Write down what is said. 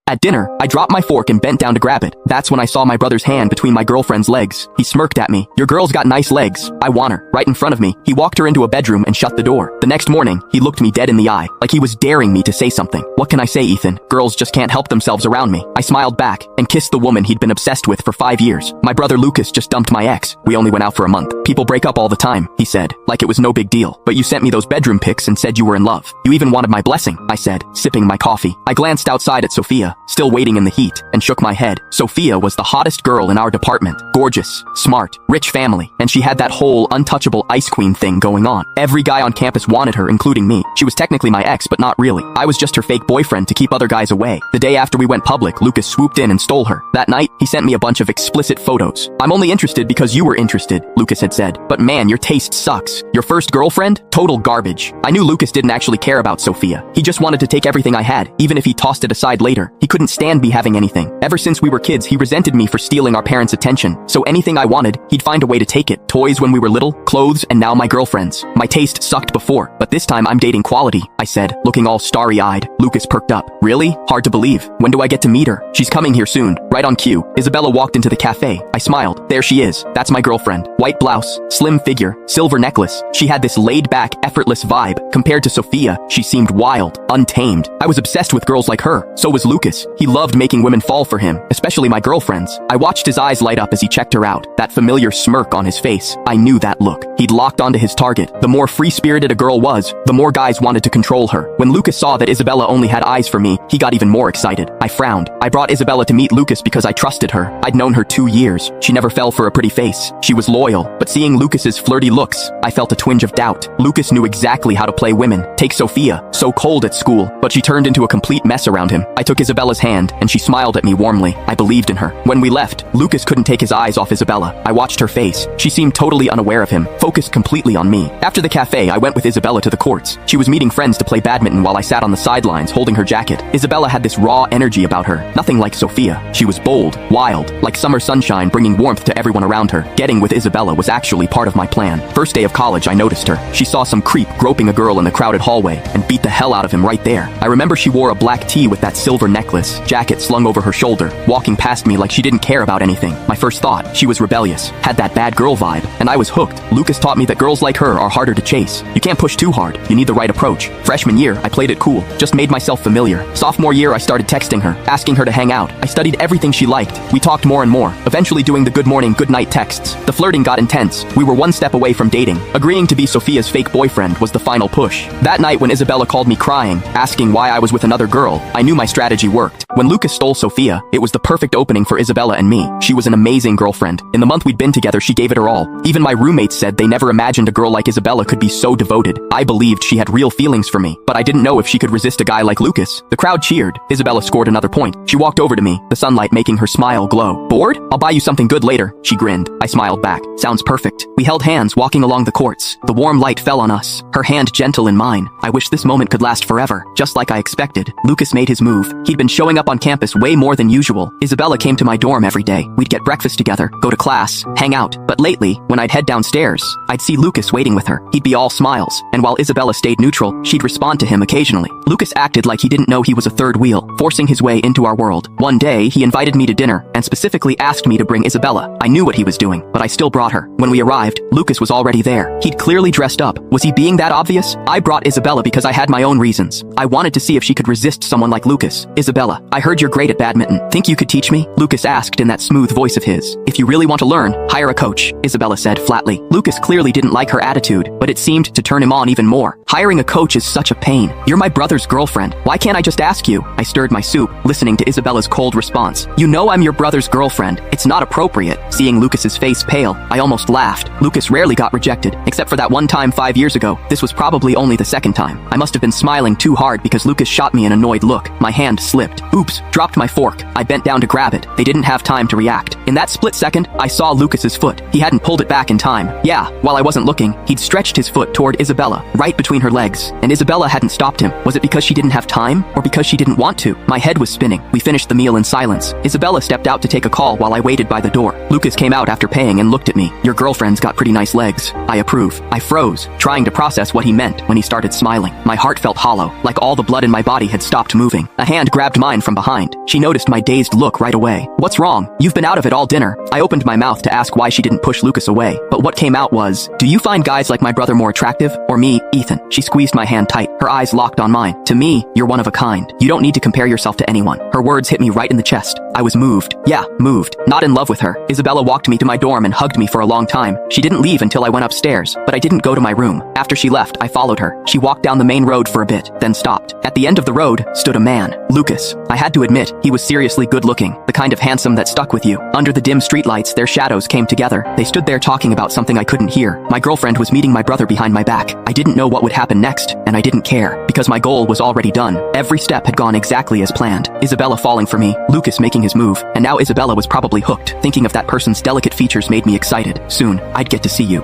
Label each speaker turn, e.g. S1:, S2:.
S1: At dinner, I dropped my fork and bent down to grab it. That's when I saw my brother's hand between my girlfriend's legs. He smirked at me. "Your girl's got nice legs. I want her." Right in front of me, he walked her into a bedroom and shut the door. The next morning, he looked me dead in the eye, like he was daring me to say something. "What can I say, Ethan? Girls just can't help themselves around me." I smiled back and kissed the woman he'd been obsessed with for 5 years. "My brother Lucas just dumped my ex. We only went out for a month. People break up all the time," he said, like it was no big deal. "But you sent me those bedroom pics and said you were in love. You even wanted my blessing," I said, sipping my coffee. I glanced outside at Sophia, still waiting in the heat, and shook my head. Sophia was the hottest girl in our department. Gorgeous, smart, rich family, and she had that whole untouchable ice queen thing going on. Every guy on campus wanted her, including me. She was technically my ex, but not really. I was just her fake boyfriend to keep other guys away. The day after we went public, Lucas swooped in and stole her. That night, he sent me a bunch of explicit photos. "I'm only interested because you were interested," Lucas had said. "But man, your taste sucks. Your first girlfriend? Total garbage." I knew Lucas didn't actually care about Sophia. He just wanted to take everything I had, even if he tossed it aside later. He couldn't stand me having anything. Ever since we were kids, he resented me for stealing our parents' attention. So anything I wanted, he'd find a way to take it. Toys when we were little, clothes, and now my girlfriends. My taste sucked before, but this time I'm dating quality, I said, looking all starry-eyed. Lucas perked up. "Really? Hard to believe. When do I get to meet her?" "She's coming here soon." Right on cue, Isabella walked into the cafe. I smiled. There she is. That's my girlfriend. White blouse, slim figure, silver necklace. She had this laid-back, effortless vibe. Compared to Sophia, she seemed wild, untamed. I was obsessed with girls like her. So was Lucas. He loved making women fall for him, especially my girlfriends. I watched his eyes light up as he checked her out. That familiar smirk on his face. I knew that look. He'd locked onto his target. The more free-spirited a girl was, the more guys wanted to control her. When Lucas saw that Isabella only had eyes for me, he got even more excited. I frowned. I brought Isabella to meet Lucas because I trusted her. I'd known her 2 years. She never fell for a pretty face. She was loyal. But seeing Lucas's flirty looks, I felt a twinge of doubt. Lucas knew exactly how to play women. Take Sophia, so cold at school, but she turned into a complete mess around him. I took Isabella's hand, and she smiled at me warmly. I believed in her. When we left, Lucas couldn't take his eyes off Isabella. I watched her face. She seemed totally unaware of him, focused completely on me. After the cafe, I went with Isabella to the courts. She was meeting friends to play badminton while I sat on the sidelines holding her jacket. Isabella had this raw energy about her, nothing like Sophia. She was bold, wild, like summer sunshine bringing warmth to everyone around her. Getting with Isabella was actually part of my plan. First day of college, I noticed her. She saw some creep groping a girl in the crowded hallway and beat the hell out of him right there. I remember she wore a black tee with that silver necklace, jacket slung over her shoulder, walking past me like she didn't care about anything. My first thought, she was rebellious, had that bad girl vibe, and I was hooked. Lucas taught me that girls like her are harder to chase. You can't push too hard, you need the right approach. Freshman year, I played it cool, just made myself familiar. Sophomore year, I started texting her, asking her to hang out. I studied everything she liked. We talked more and more, eventually doing the good morning, good night texts. The flirting got intense. We were one step away from dating. Agreeing to be Sophia's fake boyfriend was the final push. That night when Isabella called me crying, asking why I was with another girl, I knew my strategy worked. When Lucas stole Sophia, it was the perfect opening for Isabella and me. She was an amazing girlfriend. In the month we'd been together, she gave it her all. Even my roommates said they never imagined a girl like Isabella could be so devoted. I believed she had real feelings for me, but I didn't know if she could resist a guy like Lucas. The crowd cheered. Isabella scored another point. She walked over to me, the sunlight making her smile glow. "Bored? I'll buy you something good later," she grinned. I smiled back. "Sounds perfect." We held hands walking along the courts. The warm light fell on us, her hand gentle in mine. I wish this moment could last forever. Just like I expected, Lucas made his move. He'd been showing up on campus way more than usual. Isabella came to my dorm every day. We'd get breakfast together, go to class, hang out. But lately, when I'd head downstairs, I'd see Lucas waiting with her. He'd be all smiles, and while Isabella stayed neutral, she'd respond to him occasionally. Lucas acted like he didn't know he was a third wheel, forcing his way into our world. One day, he invited me to dinner, and specifically asked me to bring Isabella. I knew what he was doing, but I still brought her. When we arrived, Lucas was already there. He'd clearly dressed up. Was he being that obvious? I brought Isabella because I had my own reasons. I wanted to see if she could resist someone like Lucas. "Isabella, I heard you're great at badminton. Think you could teach me?" Lucas asked in that smooth voice of his. "If you really want to learn, hire a coach," Isabella said flatly. Lucas clearly didn't like her attitude, but it seemed to turn him on even more. "Hiring a coach is such a pain. You're my brother's girlfriend. Why can't I just ask you?" I stirred my soup, listening to Isabella's cold response. "You know I'm your brother's girlfriend. It's not appropriate." Seeing Lucas's face pale, I almost laughed. Lucas rarely got rejected, except for that one time 5 years ago. This was probably only the second time. I must have been smiling too hard because Lucas shot me an annoyed look. My hand slipped. Oops, dropped my fork. I bent down to grab it. They didn't have time to react. In that split second, I saw Lucas's foot. He hadn't pulled it back in time. Yeah, while I wasn't looking, he'd stretched his foot toward Isabella, right between her legs. And Isabella hadn't stopped him. Was it because she didn't have time? Or because she didn't want to? My head was spinning. We finished the meal in silence. Isabella stepped out to take a call while I waited by the door. Lucas came out after paying and looked at me. "Your girlfriend's got pretty nice legs." I approve. I froze, trying to process what he meant when he started smiling. My heart felt hollow, like all the blood in my body had stopped moving. A hand grabbed mine from behind. She noticed my dazed look right away. What's wrong? You've been out of it all dinner. I opened my mouth to ask why she didn't push Lucas away, but what came out was, do you find guys like my brother more attractive? Or me, Ethan? She squeezed my hand tight, her eyes locked on mine. To me, you're one of a kind. You don't need to compare yourself to anyone. Her words hit me right in the chest. I was moved. Yeah, moved. Not in love with her. Isabella walked me to my dorm and hugged me for a long time. She didn't leave until I went upstairs, but I didn't go to my room. After she left, I followed her. She walked down the main road for a bit, then stopped. At the end of the road stood a man, Lucas. I had to admit, he was seriously good looking, the kind of handsome that stuck with you. Under the dim streetlights, their shadows came together. They stood there talking about something I couldn't hear. My girlfriend was meeting my brother behind my back. I didn't know what would happen next, and I didn't care, because my goal was already done. Every step had gone exactly as planned. Isabella falling for me, Lucas making his move, and now Isabella was probably hooked. Thinking of that person's delicate features made me excited. Soon, I'd get to see you.